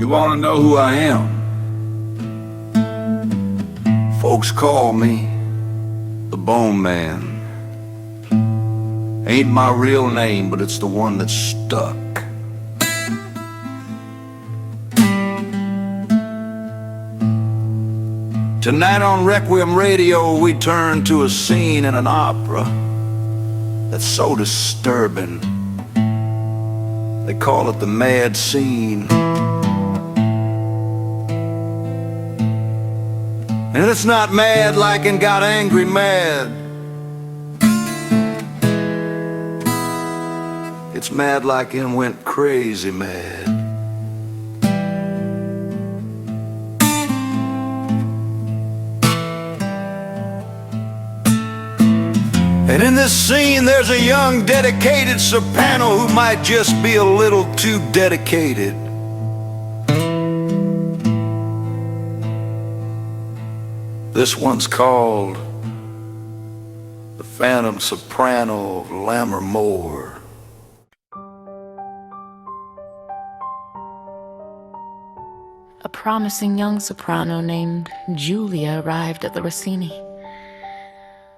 You wanna know who I am? Folks call me the Bone Man. Ain't my real name, but it's the one that's stuck. Tonight on Requiem Radio, we turn to a scene in an opera that's so disturbing. They call it the mad scene. And it's not mad like in Got Angry Mad. It's mad like in Went Crazy Mad. And in this scene there's a young dedicated soprano who might just be a little too dedicated. This one's called the Phantom Soprano of Lammermoor. A promising young soprano named Julia arrived at the Rossini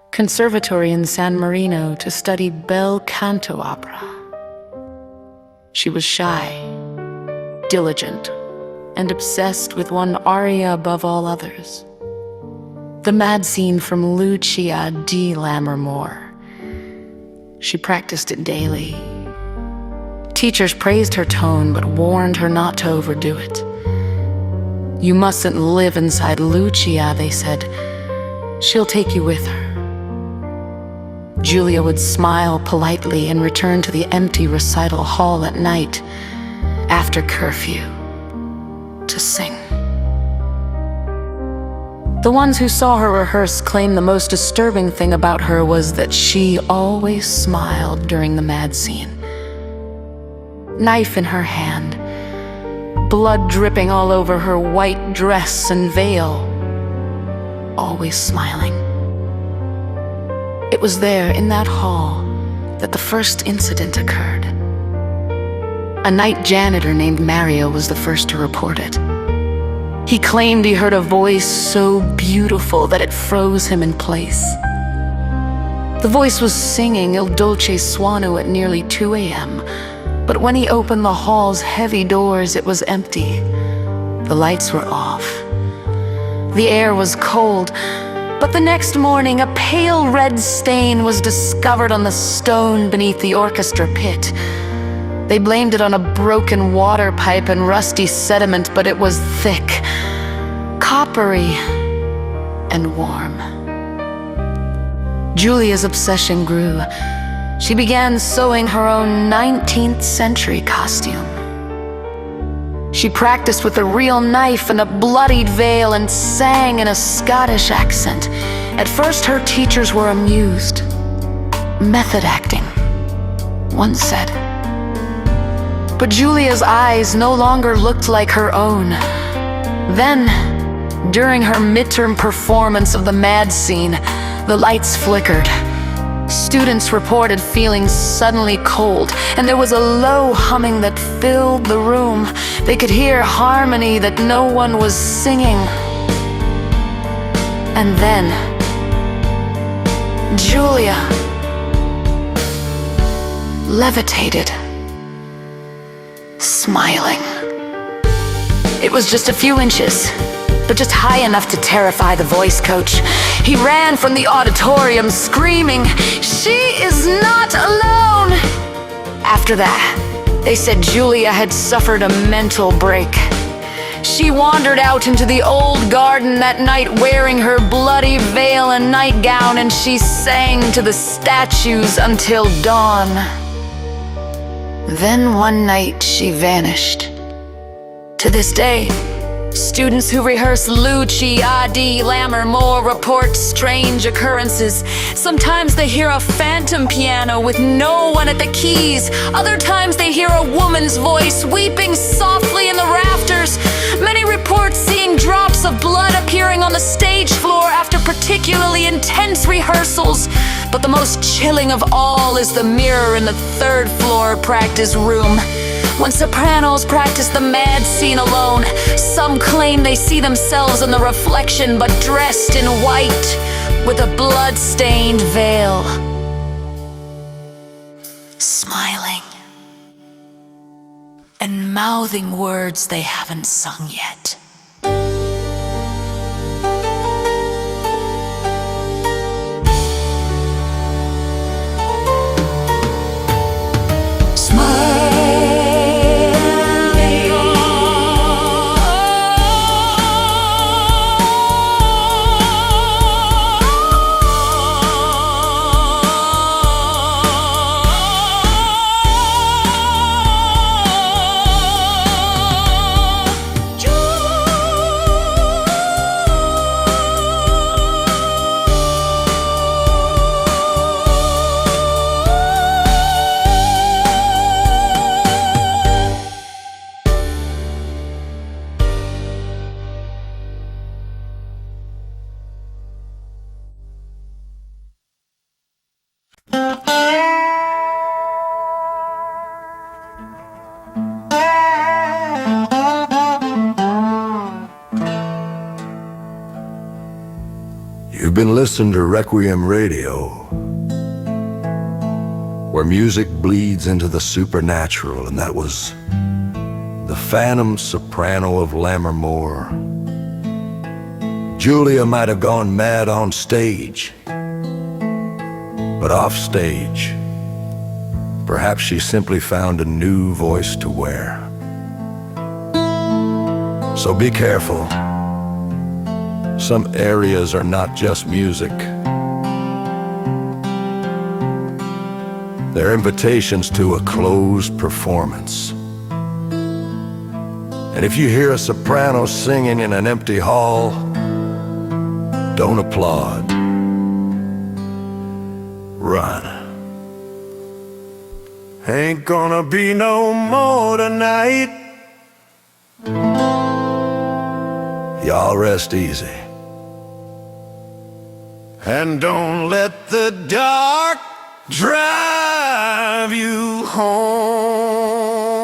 Conservatory in San Marino to study bel canto opera. She was shy, diligent, and obsessed with one aria above all others, the mad scene from Lucia di Lammermoor. She practiced it daily. Teachers praised her tone but warned her not to overdo it. You mustn't live inside Lucia, they said. She'll take you with her. Julia would smile politely and return to the empty recital hall at night, after curfew, to sing. The ones who saw her rehearse claimed the most disturbing thing about her was that she always smiled during the mad scene. Knife in her hand, blood dripping all over her white dress and veil, always smiling. It was there, in that hall, that the first incident occurred. A night janitor named Mario was the first to report it. He claimed he heard a voice so beautiful that it froze him in place. The voice was singing Il Dolce Suono at nearly 2 a.m., but when he opened the hall's heavy doors, it was empty. The lights were off. The air was cold, but the next morning a pale red stain was discovered on the stone beneath the orchestra pit. They blamed it on a broken water pipe and rusty sediment, but it was thick, coppery, and warm. Julia's obsession grew. She began sewing her own 19th century costume. She practiced with a real knife and a bloodied veil and sang in a Scottish accent. At first, her teachers were amused. Method acting, one said. But Julia's eyes no longer looked like her own. Then, during her midterm performance of the mad scene, the lights flickered. Students reported feeling suddenly cold, and there was a low humming that filled the room. They could hear harmony that no one was singing. And then, Julia levitated, smiling. It was just a few inches, but just high enough to terrify the voice coach. He ran from the auditorium screaming, "She is not alone!" After that, they said Julia had suffered a mental break. She wandered out into the old garden that night wearing her bloody veil and nightgown, and she sang to the statues until dawn. Then one night she vanished. To this day, students who rehearse Lucia di Lammermoor report strange occurrences. Sometimes they hear a phantom piano with no one at the keys. Other times they hear a woman's voice weeping softly in the rafters. Many report seeing drops of blood appearing on the stage floor after particularly intense rehearsals. But the most chilling of all is the mirror in the third floor practice room. When sopranos practice the mad scene alone, some claim they see themselves in the reflection, but dressed in white with a blood-stained veil, smiling and mouthing words they haven't sung yet. You've been listening to Requiem Radio, where music bleeds into the supernatural, and that was the Phantom Soprano of Lammermoor. Julia might have gone mad on stage, but off stage, perhaps she simply found a new voice to wear. So be careful. Some areas are not just music. They're invitations to a closed performance. And if you hear a soprano singing in an empty hall, don't applaud. Run. Ain't gonna be no more tonight. Y'all rest easy. And don't let the dark drive you home.